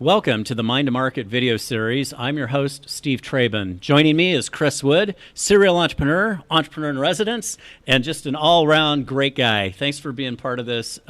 Welcome to the Mind to Market video series. I'm your host, Steve Traben. Joining me is Chris Wood, serial entrepreneur, entrepreneur in residence, and just an all-around great guy. Thanks for being part of this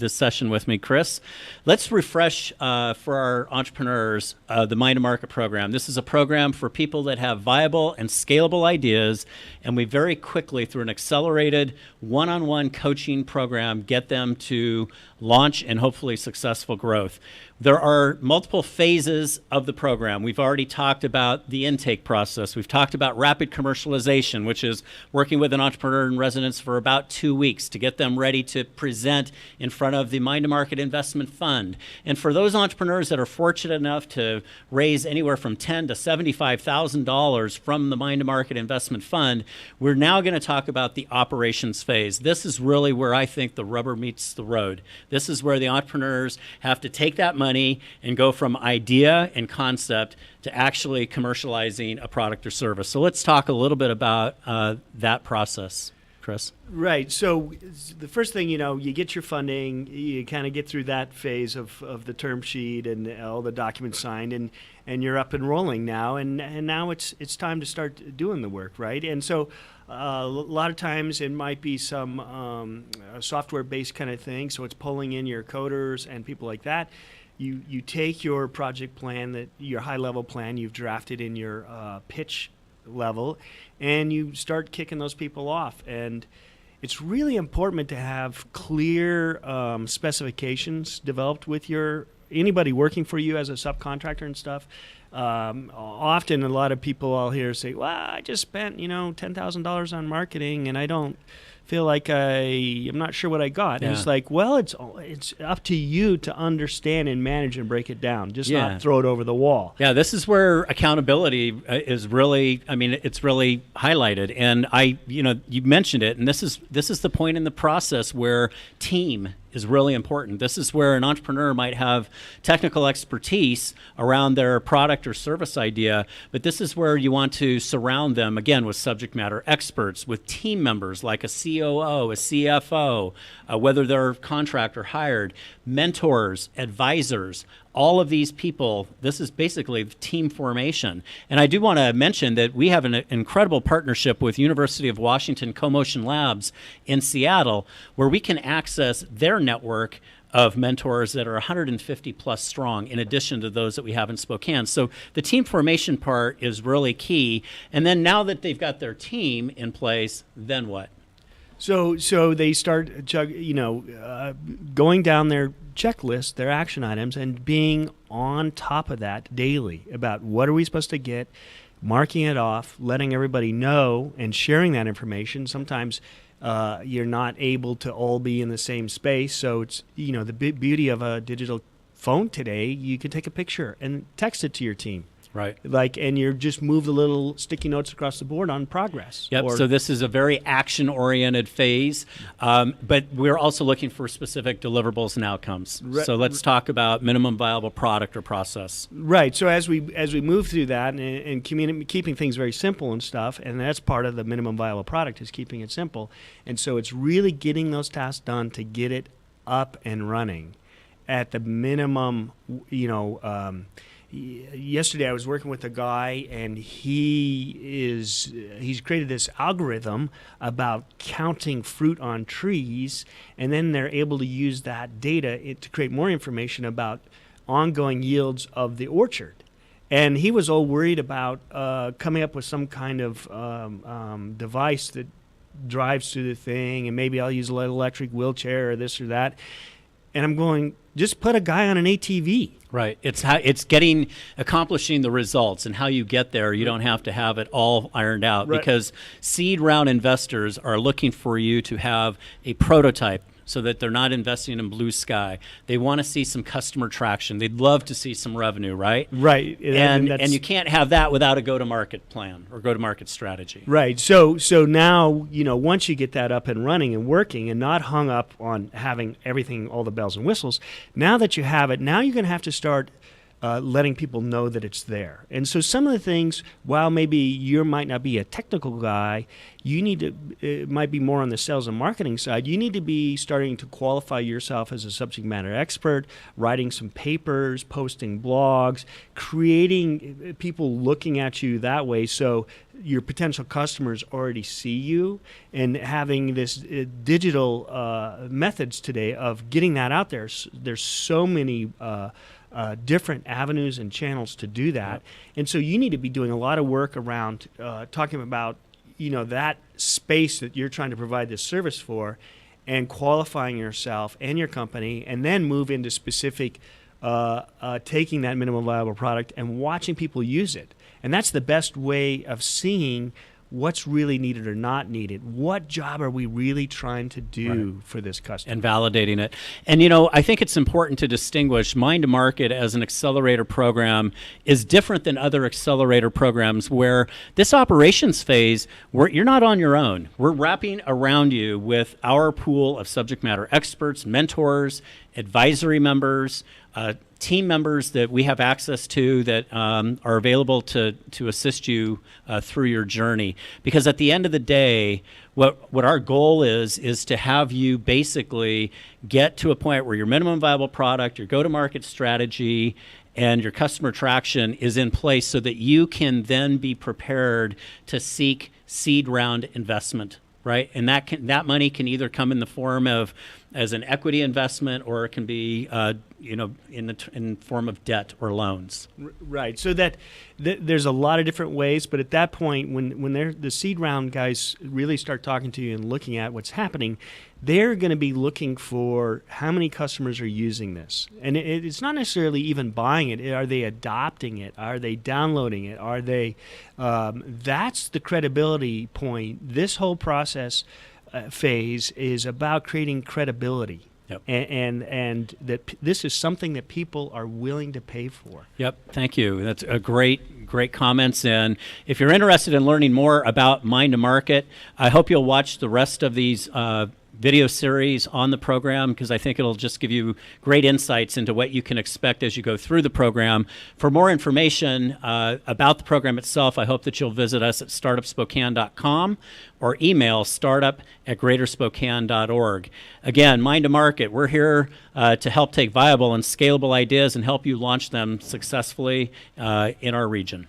session with me, Chris. Let's refresh for our entrepreneurs the Mind to Market program. This is a program for people that have viable and scalable ideas, and we very quickly, through an accelerated one-on-one coaching program, get them to launch and hopefully successful growth. There are multiple phases of the program. We've already talked about the intake process. We've talked about rapid commercialization, which is working with an entrepreneur in residence for about 2 weeks to get them ready to present in front of the Mind to Market Investment Fund. And for those entrepreneurs that are fortunate enough to raise anywhere from $10,000 to $75,000 from the Mind to Market Investment Fund, we're now going to talk about the operations phase. This is really where I think the rubber meets the road. This is where the entrepreneurs have to take that money and go from idea and concept to actually commercializing a product or service. So let's talk a little bit about that process, Chris. Right. So the first thing, you get your funding, you kind of get through that phase of the term sheet and all the documents signed, and you're up and rolling now. And now it's time to start doing the work, right? And so a lot of times it might be some software-based kind of thing. So it's pulling in your coders and people like that. You take your project plan, your high-level plan you've drafted in your pitch level, and you start kicking those people off. And it's really important to have clear specifications developed with anybody working for you as a subcontractor and stuff. Often a lot of people I'll hear say, well, I just spent, $10,000 on marketing and I don't feel like I'm not sure what I got. Yeah. And it's like, well, it's up to you to understand and manage and break it down, just not throw it over the wall. Yeah, this is where accountability is really, it's really highlighted. And you mentioned it, and this is the point in the process where team is really important. This is where an entrepreneur might have technical expertise around their product or service idea, but this is where you want to surround them, again, with subject matter experts, with team members like a COO, a CFO, whether they're contract or hired, mentors, advisors, all of these people. This is basically team formation. And I do want to mention that we have an incredible partnership with University of Washington Co-Motion Labs in Seattle, where we can access their network of mentors that are 150 plus strong, in addition to those that we have in Spokane. So the team formation part is really key. And then now that they've got their team in place, then what? So they start, going down their checklist, their action items, and being on top of that daily about what are we supposed to get, marking it off, letting everybody know, and sharing that information. Sometimes you're not able to all be in the same space, so it's the beauty of a digital phone today. You can take a picture and text it to your team. Right. And you just move the little sticky notes across the board on progress. Yep. So this is a very action-oriented phase, but we're also looking for specific deliverables and outcomes. So let's talk about minimum viable product or process. Right. So as we move through that and keeping things very simple and stuff, and that's part of the minimum viable product is keeping it simple. And so it's really getting those tasks done to get it up and running at the minimum. Yesterday I was working with a guy, and he's created this algorithm about counting fruit on trees, and then they're able to use that data to create more information about ongoing yields of the orchard. And he was all worried about coming up with some kind of device that drives through the thing, and maybe I'll use an electric wheelchair or this or that. And I'm going, just put a guy on an ATV. Right. It's accomplishing the results, and how you get there. You don't have to have it all ironed out, because seed round investors are looking for you to have a prototype, so that they're not investing in blue sky. They want to see some customer traction. They'd love to see some revenue, right? Right. And you can't have that without a go-to-market plan or go-to-market strategy. Right. So now, once you get that up and running and working and not hung up on having everything, all the bells and whistles, now that you have it, now you're going to have to start letting people know that it's there. And so some of the things, while maybe you might not be a technical guy, you need to, it might be more on the sales and marketing side, you need to be starting to qualify yourself as a subject matter expert, writing some papers, posting blogs, creating people looking at you that way so your potential customers already see you, and having this digital methods today of getting that out there. There's so many different avenues and channels to do that. Yep. And so you need to be doing a lot of work around talking about, that space that you're trying to provide this service for, and qualifying yourself and your company, and then move into specific taking that minimum viable product and watching people use it. And that's the best way of seeing what's really needed or not needed. What job are we really trying to do for this customer? And validating it. And, I think it's important to distinguish Mind to Market as an accelerator program is different than other accelerator programs where this operations phase, you're not on your own. We're wrapping around you with our pool of subject matter experts, mentors, advisory members, team members that we have access to that are available to assist you through your journey. Because at the end of the day, what our goal is to have you basically get to a point where your minimum viable product, your go-to-market strategy, and your customer traction is in place so that you can then be prepared to seek seed round investment. Right, and that money can either come in the form of as an equity investment, or it can be in form of debt or loans. Right. So that there's a lot of different ways, but at that point, when the seed round guys really start talking to you and looking at what's happening, they're going to be looking for how many customers are using this. And it's not necessarily even buying it. Are they adopting it? Are they downloading it? Are they? That's the credibility point. This whole process phase is about creating credibility. Yep. And that this is something that people are willing to pay for. Yep, thank you. That's a great comments. And if you're interested in learning more about Mind to Market, I hope you'll watch the rest of these video series on the program, because I think it'll just give you great insights into what you can expect as you go through the program. For more information about the program itself, I hope that you'll visit us at startupspokane.com or email startup@greaterspokane.org. Again, Mind to Market, we're here to help take viable and scalable ideas and help you launch them successfully in our region.